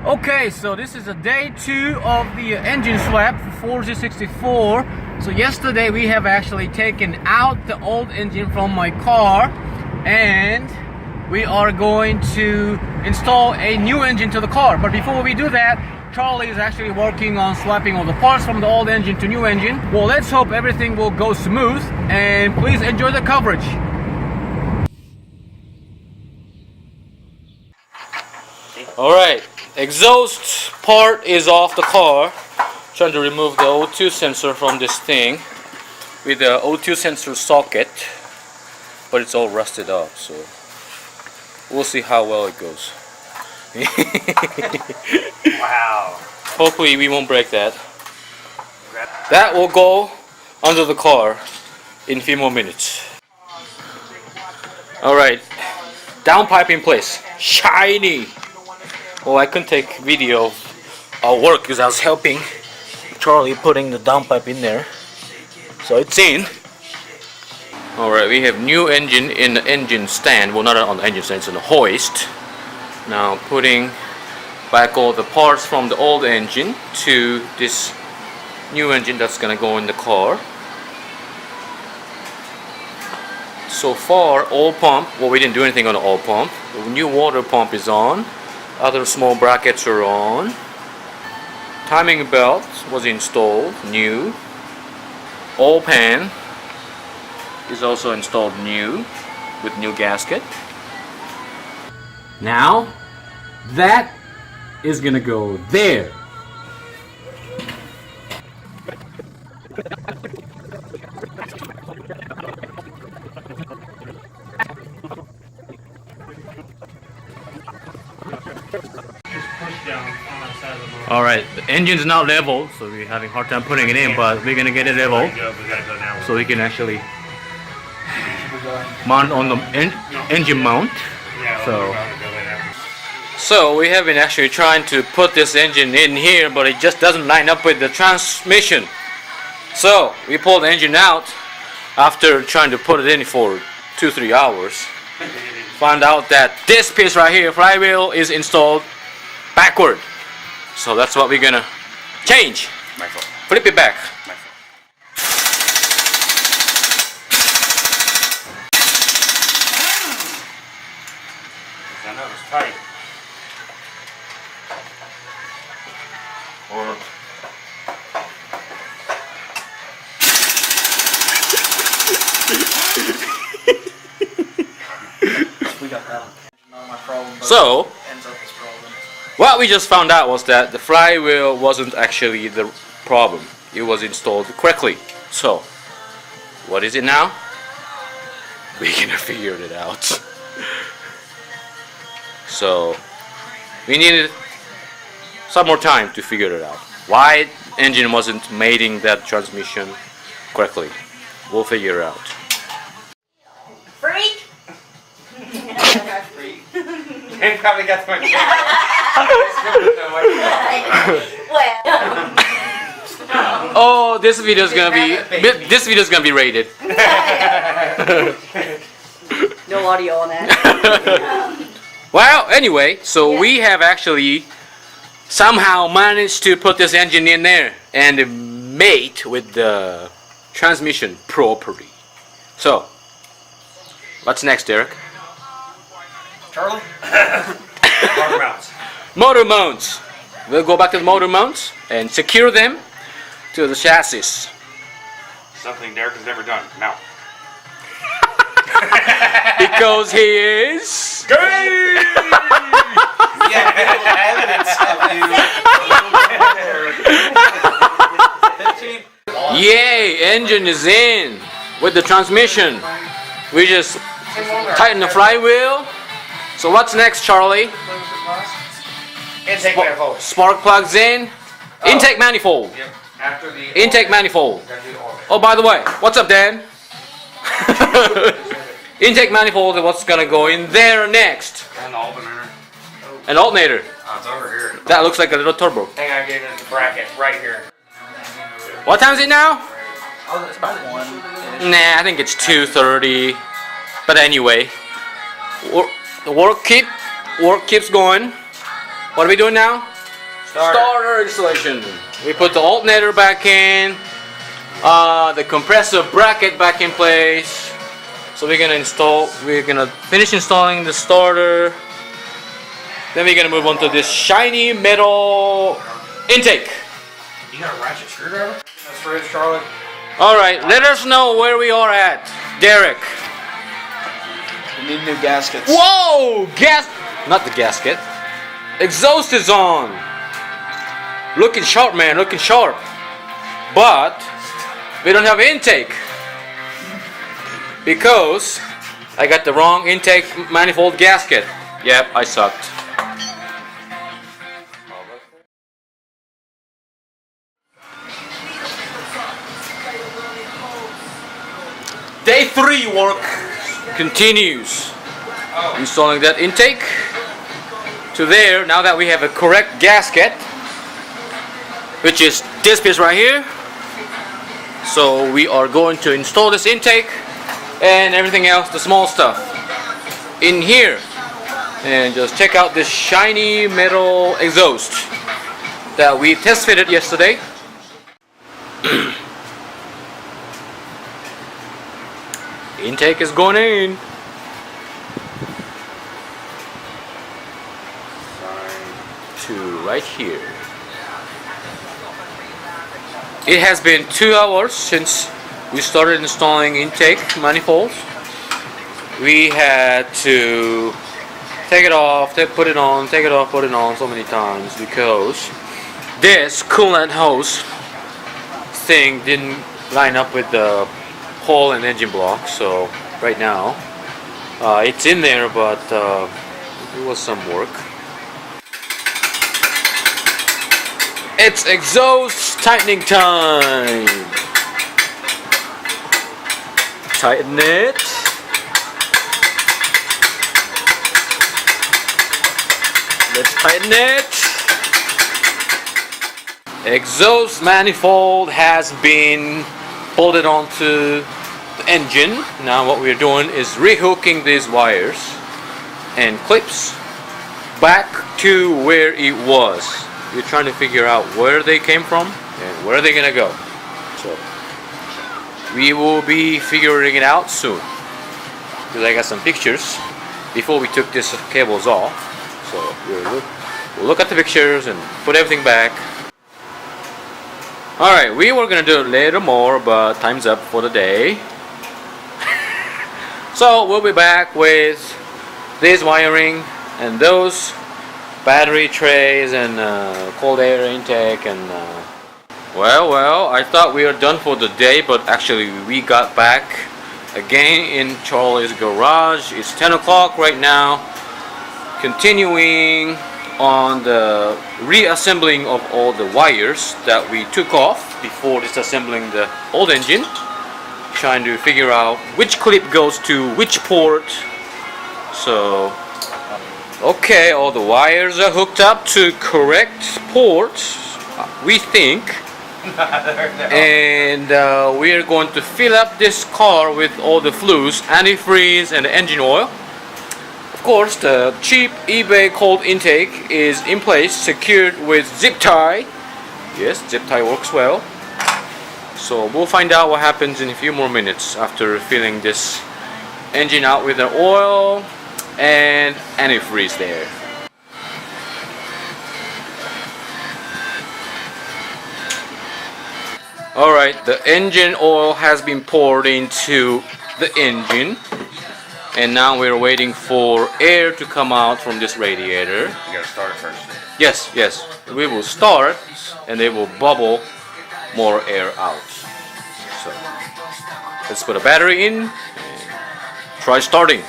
Okay, so this is a day 2 of the engine swap for 4G64. So yesterday we have actually taken out the old engine from my car and we are going to install a new engine to the car. But before we do that, Charlie is actually working on swapping all the parts from the old engine to new engine. Well, let's hope everything will go smooth and please enjoy the coverage. Alright, exhaust part is off the car. Trying to remove the O2 sensor from this thing with the O2 sensor socket, but it's all rusted up, so we'll see how well it goes. Wow. Hopefully we won't break that. That will go under the car in a few more minutes. Alright, downpipe in place. Shiny! Well, I couldn't take video of our work because I was helping Charlie putting the downpipe in there. So it's in. Alright, we have new engine in the engine stand. Well, not on the engine stand, it's on the hoist. Now putting back all the parts from the old engine to this new engine that's gonna go in the car. So far, oil pump, well, we didn't do anything on the oil pump. The new water pump is on. Other small brackets are on. Timing belt was installed, new. Oil pan is also installed new with new gasket. Now that is gonna go there. Alright, the engine's not level, so we're having a hard time putting it in, but we're gonna get it level so we can actually mount on the engine mount. So we have been actually trying to put this engine in here, but it just doesn't line up with the transmission. So we pulled the engine out after trying to put it in for 2-3 hours. Found out that this piece right here, flywheel, is installed backward. So that's what we're gonna change. My fault. Flip it back. My fault. I know it's tight. Or we got that one. Not my problem. So ends up as problem. what we just found out was that the flywheel wasn't actually the problem. It was installed correctly. So what is it now? We're gonna figure it out. So we needed some more time to figure it out. Why engine wasn't mating that transmission correctly. We'll figure it out. Freak! You probably got my Well. Oh, this video's gonna be rated. No audio on that. Well, anyway, so we have actually somehow managed to put this engine in there and mate with the transmission properly. So, what's next, Derek? Charlie? Motor mounts. Motor mounts. We'll go back to the motor mounts and secure them to the chassis. Something Derek has never done. Now. Because he is Gay! Yeah, evidence of you. Yay! Engine is in with the transmission. We just tighten the flywheel. So what's next, Charlie? Intake manifold. Spark plugs in. Intake manifold. Yep. After the Intake manifold. gotta do the oil. Oh, by the way, what's up, Dan? Intake manifold is what's gonna go in there next. And the alternator. An alternator. Oh, it's over here. That looks like a little turbo. Thing I gave it the bracket right here. What time is it now? Oh, it's about 1. Nah, I think it's 2:30. But anyway, the work keeps going. What are we doing now? Starter. Starter installation. We put the alternator back in, the compressor bracket back in place. So we're gonna finish installing the starter. Then we're gonna move on to this shiny metal intake. You got a ratchet screwdriver? That's for it, Charlotte. Alright, let us know where we are at. Derek. We need new gaskets. Whoa! Not the gasket. Exhaust is on. Looking sharp, man, looking sharp. But we don't have intake. Because I got the wrong intake manifold gasket. Yep, I sucked. Day 3 work continues. Installing that intake to there. Now that we have a correct gasket, which is this piece right here, so we are going to install this intake and everything else, the small stuff, in here, and just check out this shiny metal exhaust that we test fitted yesterday. Intake is going in. To right here. It has been 2 hours since we started installing intake manifolds. We had to take it off, put it on, take it off, put it on so many times because this coolant hose thing didn't line up with the hole and engine block. So right now it's in there, but it was some work. It's exhaust tightening time. Tighten it. Let's tighten it. Exhaust manifold has been bolted onto the engine. Now what we're doing is rehooking these wires and clips back to where it was. We're trying to figure out where they came from and where they're gonna go. So we will be figuring it out soon. Because I got some pictures before we took these cables off. So we'll look at the pictures and put everything back. Alright, we were gonna do a little more, but time's up for the day. So we'll be back with this wiring and those battery trays and cold air intake and well, I thought we were done for the day, but actually we got back again in Charlie's garage. It's 10 o'clock right now, continuing on the reassembling of all the wires that we took off before disassembling the old engine, trying to figure out which clip goes to which port. So okay, all the wires are hooked up to correct ports, we think. And we are going to fill up this car with all the flues, antifreeze and engine oil. Of course, the cheap eBay cold intake is in place, secured with zip tie. Yes, zip tie works well. So we'll find out what happens in a few more minutes after filling this engine out with the oil and antifreeze there. Alright, the engine oil has been poured into the engine, and now we're waiting for air to come out from this radiator. You gotta start it first. Yes, we will start and it will bubble more air out. So let's put a battery in and try starting.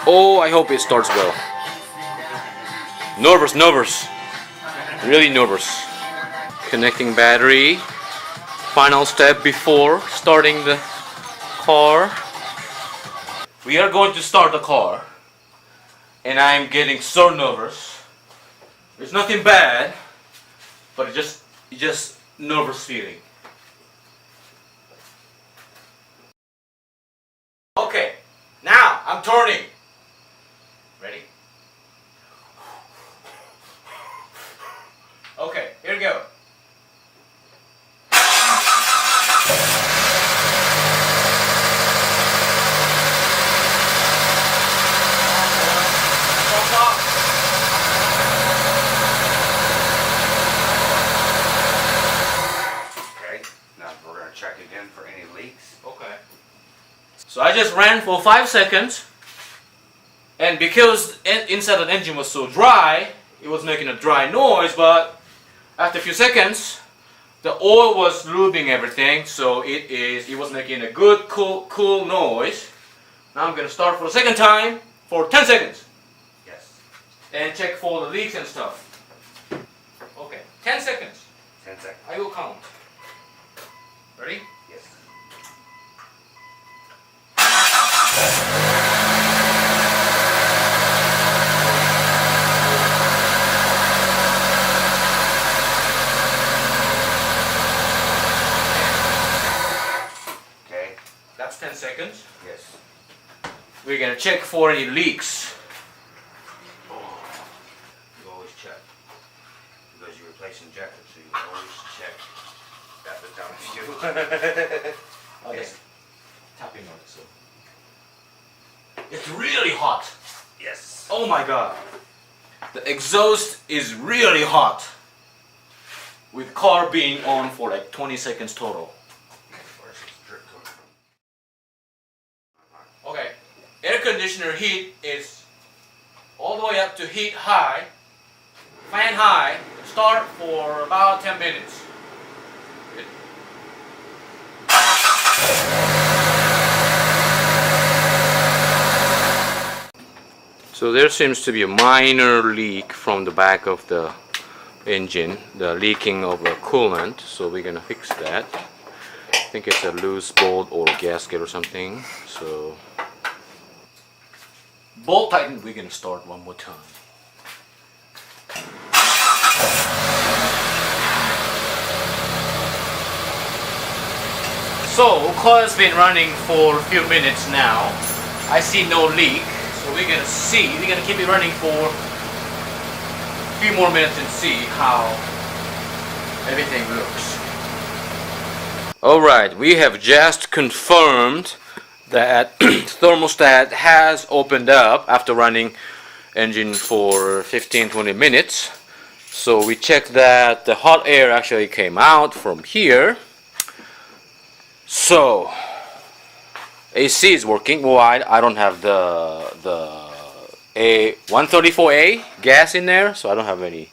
Oh, I hope it starts well. Nervous, really nervous. Connecting battery. Final step before starting the car. We are going to start the car, and I'm getting so nervous. There's nothing bad, but it's just nervous feeling. Okay, now I'm turning. Ready? to go. Okay, now we're going to check again for any leaks. Okay. So I just ran for 5 seconds, and because inside the engine was so dry, it was making a dry noise, but after a few seconds, the oil was lubing everything, so it was making a good cool noise. Now I'm gonna start for the second time for 10 seconds. Yes. And check for the leaks and stuff. Okay, 10 seconds. 10 seconds. I will count. Ready? Yes. Okay. That's 10 seconds. Yes. We're gonna check for any leaks. You always check. Because you replace injectors, so you always check. That was down to you. Oh, yes. Tapping on it, so. It's really hot. Yes. Oh my god. The exhaust is really hot. With car being on for like 20 seconds total. Where's this drip coming from? Okay. Air conditioner heat is all the way up to heat high. Fan high. Start for about 10 minutes. So there seems to be a minor leak from the back of the engine, the leaking of the coolant, so we're gonna fix that. I think it's a loose bolt or gasket or something. So bolt tighten, we're gonna start one more time. So car has been running for a few minutes now. I see no leak. So we're gonna keep it running for a few more minutes and see how everything looks. Alright, we have just confirmed that thermostat has opened up after running engine for 15-20 minutes. So we checked that the hot air actually came out from here. So AC is working. Well, I don't have the A134A gas in there, so I don't have any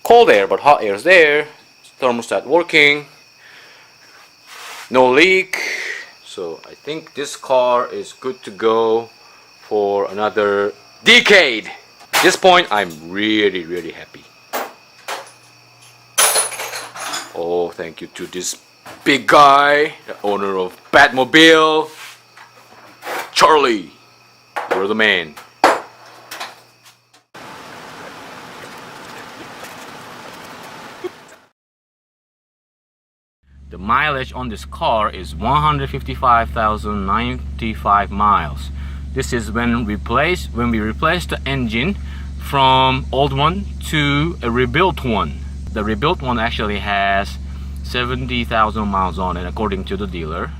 cold air, but hot air is there. Thermostat working. No leak. So I think this car is good to go for another decade. At this point, I'm really happy. Oh, thank you to this big guy, the owner of Batmobile. Charlie, you're the man. The mileage on this car is 155,095 miles. This is when we replace the engine from old one to a rebuilt one. The rebuilt one actually has 70,000 miles on it according to the dealer.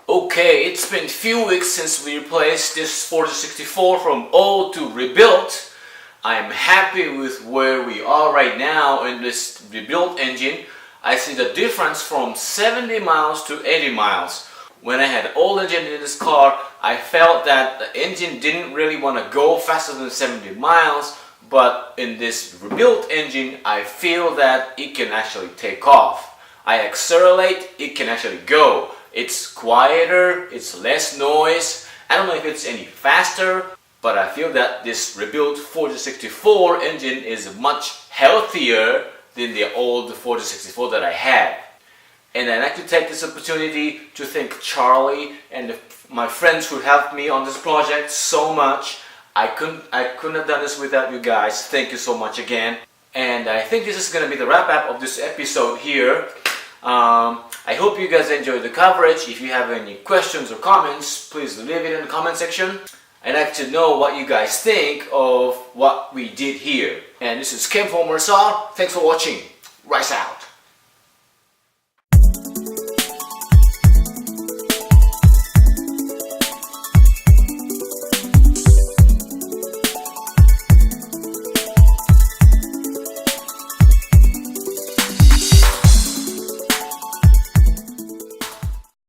Okay, it's been a few weeks since we replaced this 4064 from old to rebuilt. I'm happy with where we are right now in this rebuilt engine. I see the difference from 70 miles to 80 miles. When I had an old engine in this car, I felt that the engine didn't really want to go faster than 70 miles, but in this rebuilt engine, I feel that it can actually take off. I accelerate, it can actually go. It's quieter, it's less noise. I don't know if it's any faster, but I feel that this rebuilt 4064 engine is much healthier than the old 4064 that I had. And I'd like to take this opportunity to thank Charlie and my friends who helped me on this project so much. I couldn't have done this without you guys. Thank you so much again. And I think this is going to be the wrap up of this episode here. I hope you guys enjoyed the coverage. If you have any questions or comments, please leave it in the comment section. I'd like to know what you guys think of what we did here. And this is Kim from Marcel. Thanks for watching. Rise out.